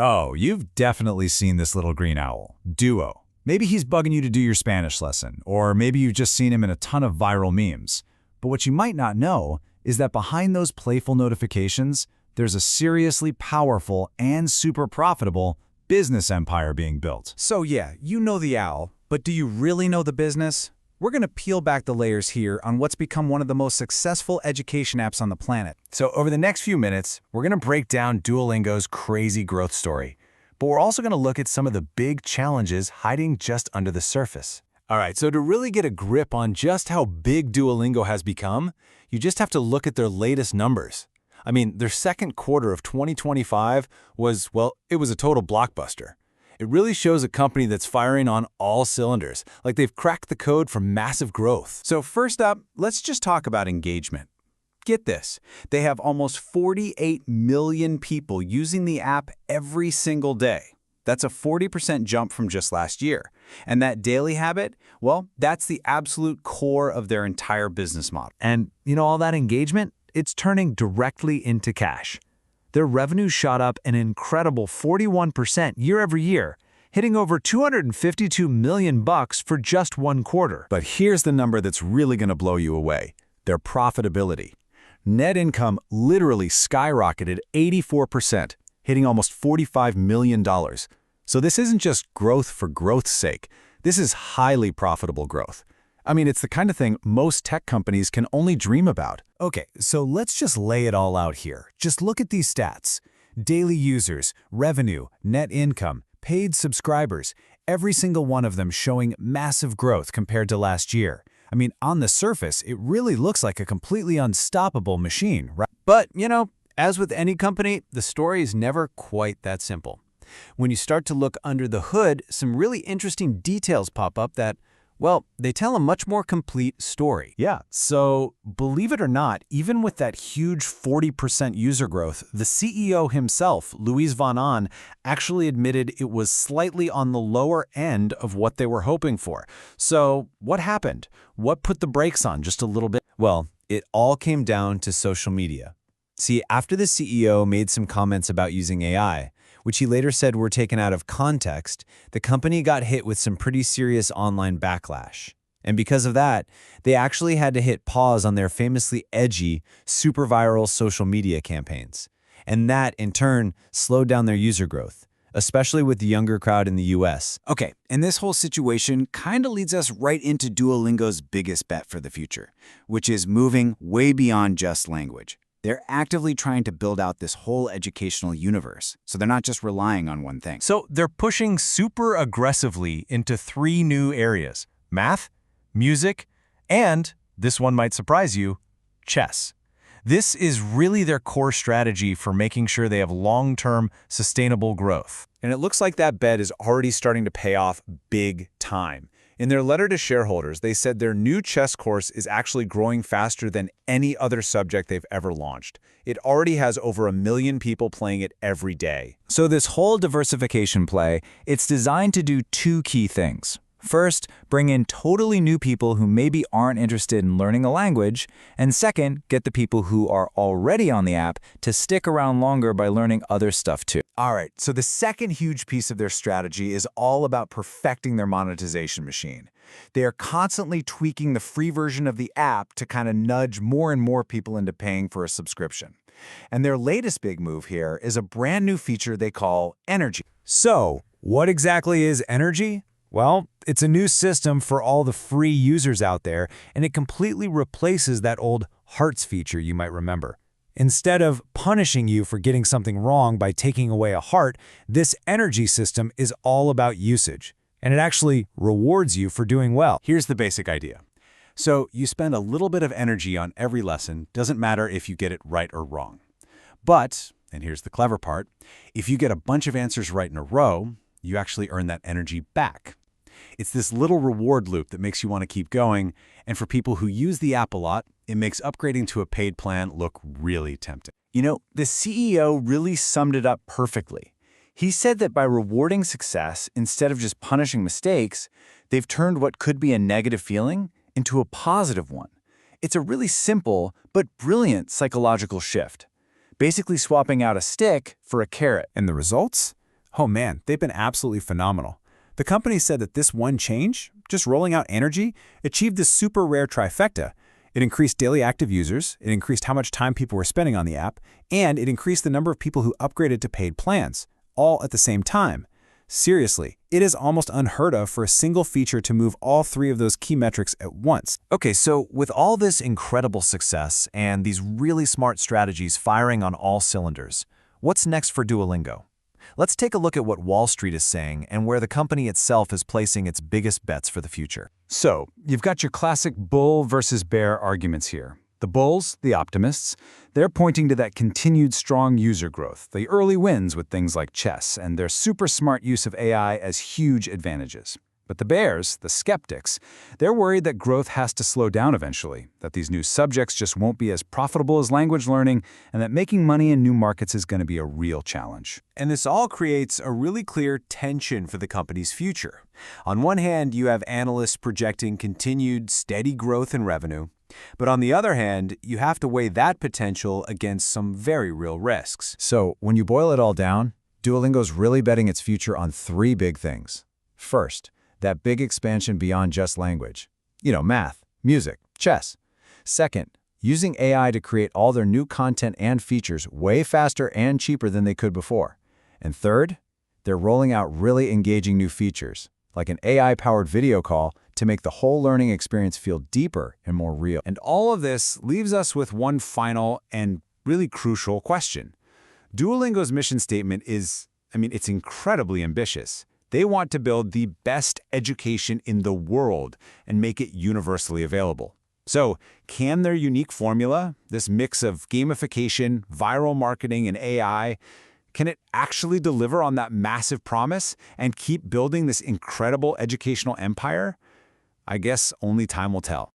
Oh, you've definitely seen this little green owl, Duo. Maybe he's bugging you to do your Spanish lesson, or maybe you've just seen him in a ton of viral memes. But what you might not know is that behind those playful notifications, there's a seriously powerful and super profitable business empire being built. So yeah, you know the owl, but do you really know the business? We're going to peel back the layers here on what's become one of the most successful education apps on the planet. So over the next few minutes, we're going to break down Duolingo's crazy growth story. But we're also going to look at some of the big challenges hiding just under the surface. All right, so to really get a grip on just how big Duolingo has become, you just have to look at their latest numbers. I mean, their second quarter of 2025 was, well, it was a total blockbuster. It really shows a company that's firing on all cylinders, like they've cracked the code for massive growth. So first up, let's just talk about engagement. Get this, they have almost 48 million people using the app every single day. That's a 40% jump from just last year. And that daily habit, well, that's the absolute core of their entire business model. And you know, all that engagement, it's turning directly into cash. Their revenue shot up an incredible 41% year over year, hitting over $252 million for just one quarter. But here's the number that's really going to blow you away: their profitability. Net income literally skyrocketed 84%, hitting almost $45 million. So this isn't just growth for growth's sake. This is highly profitable growth. I mean, it's the kind of thing most tech companies can only dream about. Okay, so let's just lay it all out here. Just look at these stats. Daily users, revenue, net income, paid subscribers, every single one of them showing massive growth compared to last year. I mean, on the surface, it really looks like a completely unstoppable machine, right? But, you know, as with any company, the story is never quite that simple. When you start to look under the hood, some really interesting details pop up that, well, they tell a much more complete story. Yeah, so believe it or not, even with that huge 40% user growth, the CEO himself, Luis von Ahn, actually admitted it was slightly on the lower end of what they were hoping for. So what happened? What put the brakes on just a little bit? Well, it all came down to social media. See, after the CEO made some comments about using AI, which he later said were taken out of context, the company got hit with some pretty serious online backlash. And because of that, they actually had to hit pause on their famously edgy, super viral social media campaigns. And that, in turn, slowed down their user growth, especially with the younger crowd in the US. Okay, and this whole situation kind of leads us right into Duolingo's biggest bet for the future, which is moving way beyond just language. They're actively trying to build out this whole educational universe, so they're not just relying on one thing. So they're pushing super aggressively into 3 new areas: math, music, and, this one might surprise you, chess. This is really their core strategy for making sure they have long-term, sustainable growth. And it looks like that bet is already starting to pay off big time. In their letter to shareholders, they said their new chess course is actually growing faster than any other subject they've ever launched. It already has over 1 million people playing it every day. So this whole diversification play, it's designed to do 2 key things. First, bring in totally new people who maybe aren't interested in learning a language, and second, get the people who are already on the app to stick around longer by learning other stuff too. All right, so the second huge piece of their strategy is all about perfecting their monetization machine. They are constantly tweaking the free version of the app to kind of nudge more and more people into paying for a subscription. And their latest big move here is a brand new feature they call Energy. So, what exactly is Energy? Well, it's a new system for all the free users out there, and it completely replaces that old Hearts feature you might remember. Instead of punishing you for getting something wrong by taking away a heart, this Energy system is all about usage, and it actually rewards you for doing well. Here's the basic idea. So you spend a little bit of energy on every lesson, doesn't matter if you get it right or wrong. But, and here's the clever part, if you get a bunch of answers right in a row, you actually earn that energy back. It's this little reward loop that makes you want to keep going, and for people who use the app a lot, it makes upgrading to a paid plan look really tempting. You know, the CEO really summed it up perfectly. He said that by rewarding success instead of just punishing mistakes, they've turned what could be a negative feeling into a positive one. It's a really simple but brilliant psychological shift, basically swapping out a stick for a carrot. And the results? Oh man, they've been absolutely phenomenal. The company said that this one change, just rolling out Energy, achieved this super rare trifecta. It increased daily active users, it increased how much time people were spending on the app, and it increased the number of people who upgraded to paid plans, all at the same time. Seriously, it is almost unheard of for a single feature to move all three of those key metrics at once. Okay, so with all this incredible success and these really smart strategies firing on all cylinders, what's next for Duolingo? Let's take a look at what Wall Street is saying and where the company itself is placing its biggest bets for the future. So, you've got your classic bull versus bear arguments here. The bulls, the optimists, they're pointing to that continued strong user growth, the early wins with things like chess, and their super smart use of AI as huge advantages. But the bears, the skeptics, they're worried that growth has to slow down eventually, that these new subjects just won't be as profitable as language learning, and that making money in new markets is going to be a real challenge. And this all creates a really clear tension for the company's future. On one hand, you have analysts projecting continued steady growth in revenue, but on the other hand, you have to weigh that potential against some very real risks. So, when you boil it all down, Duolingo's really betting its future on three big things. First, that big expansion beyond just language. Math, music, chess. Second, using AI to create all their new content and features way faster and cheaper than they could before. And third, they're rolling out really engaging new features, like an AI-powered video call to make the whole learning experience feel deeper and more real. And all of this leaves us with one final and really crucial question. Duolingo's mission statement is, it's incredibly ambitious. They want to build the best education in the world and make it universally available. So, can their unique formula, this mix of gamification, viral marketing, and AI, can it actually deliver on that massive promise and keep building this incredible educational empire? I guess only time will tell.